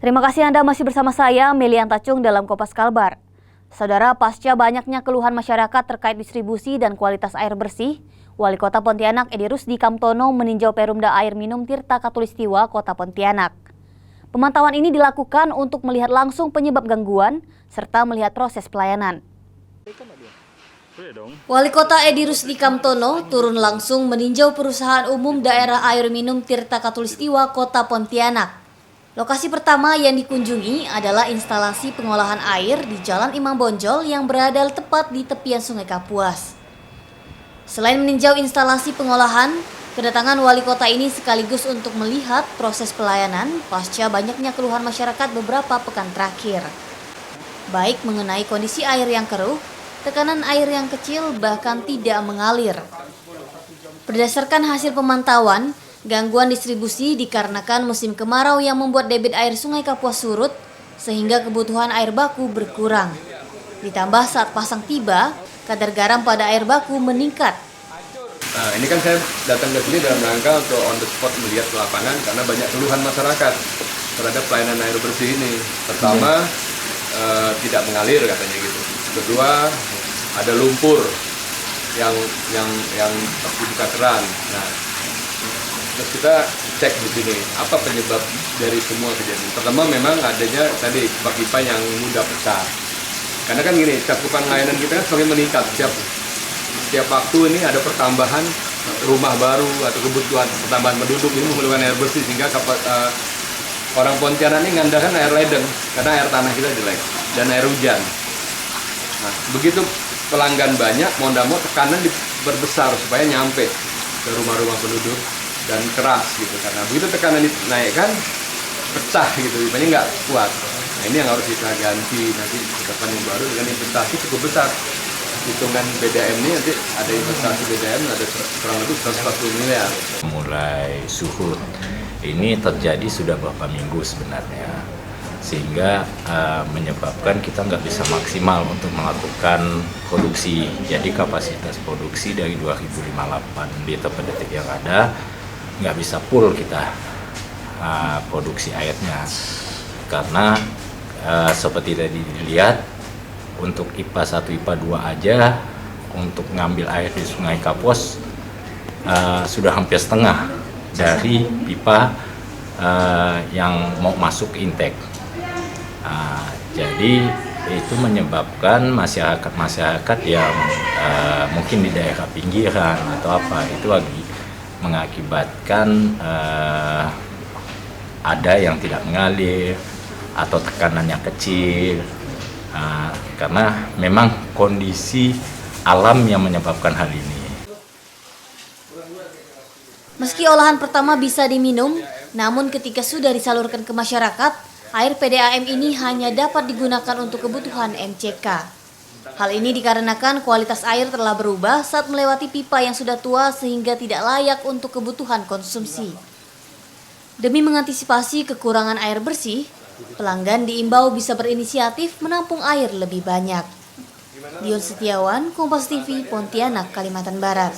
Terima kasih Anda masih bersama saya, Melianta Chung dalam Kompas Kalbar. Saudara, pasca banyaknya keluhan masyarakat terkait distribusi dan kualitas air bersih, Wali Kota Pontianak Edi Rusdi Kamtono meninjau Perumda Air Minum Tirta Katulistiwa Kota Pontianak. Pemantauan ini dilakukan untuk melihat langsung penyebab gangguan serta melihat proses pelayanan. Wali Kota Edi Rusdi Kamtono turun langsung meninjau perusahaan umum daerah air minum Tirta Katulistiwa Kota Pontianak. Lokasi pertama yang dikunjungi adalah instalasi pengolahan air di Jalan Imam Bonjol yang berada tepat di tepian Sungai Kapuas. Selain meninjau instalasi pengolahan, kedatangan wali kota ini sekaligus untuk melihat proses pelayanan pasca banyaknya keluhan masyarakat beberapa pekan terakhir. Baik mengenai kondisi air yang keruh, tekanan air yang kecil bahkan tidak mengalir. Berdasarkan hasil pemantauan, gangguan distribusi dikarenakan musim kemarau yang membuat debit air Sungai Kapuas surut sehingga kebutuhan air baku berkurang. Ditambah saat pasang tiba, kadar garam pada air baku meningkat. Nah, ini kan saya datang ke sini dalam rangka untuk on the spot melihat ke lapangan karena banyak keluhan masyarakat terhadap pelayanan air bersih ini. Pertama, tidak mengalir katanya gitu. Kedua, ada lumpur yang terbuka keran. Nah, terus kita cek di sini apa penyebab dari semua kejadian. Pertama memang adanya tadi pipa-pipa yang mudah pecah. Karena kan gini, cakupan layanan kita kan semakin meningkat setiap waktu ini ada pertambahan rumah baru atau kebutuhan pertambahan penduduk ini memerlukan air bersih sehingga orang Pontianak ini mengandalkan air ledeng karena air tanah kita jelek dan air hujan. Nah, begitu pelanggan banyak, mau tidak mau tekanan diperbesar supaya nyampe ke rumah-rumah penduduk dan keras gitu, karena begitu tekanan dinaikkan pecah gitu, pipanya nggak kuat. Nah, ini yang harus kita ganti nanti ke depan yang baru dengan investasi cukup besar. Hitungan BDM ini nanti ada investasi BDM ada kurang lebih 140 miliar. Mulai surut ini terjadi sudah beberapa minggu sebenarnya, sehingga menyebabkan kita nggak bisa maksimal untuk melakukan produksi. Jadi kapasitas produksi dari 2058 liter per detik yang ada nggak bisa full kita produksi airnya, karena seperti tadi dilihat untuk IPA 1, IPA 2 aja untuk ngambil air di Sungai Kapuas sudah hampir setengah dari pipa yang mau masuk intake. Jadi itu menyebabkan masyarakat yang mungkin di daerah pinggiran atau apa itu lagi mengakibatkan ada yang tidak mengalir atau tekanannya kecil, karena memang kondisi alam yang menyebabkan hal ini. Meski olahan pertama bisa diminum, namun ketika sudah disalurkan ke masyarakat, air PDAM ini hanya dapat digunakan untuk kebutuhan MCK. Hal ini dikarenakan kualitas air telah berubah saat melewati pipa yang sudah tua sehingga tidak layak untuk kebutuhan konsumsi. Demi mengantisipasi kekurangan air bersih, pelanggan diimbau bisa berinisiatif menampung air lebih banyak. Dion Setiawan, Kompas TV, Pontianak, Kalimantan Barat.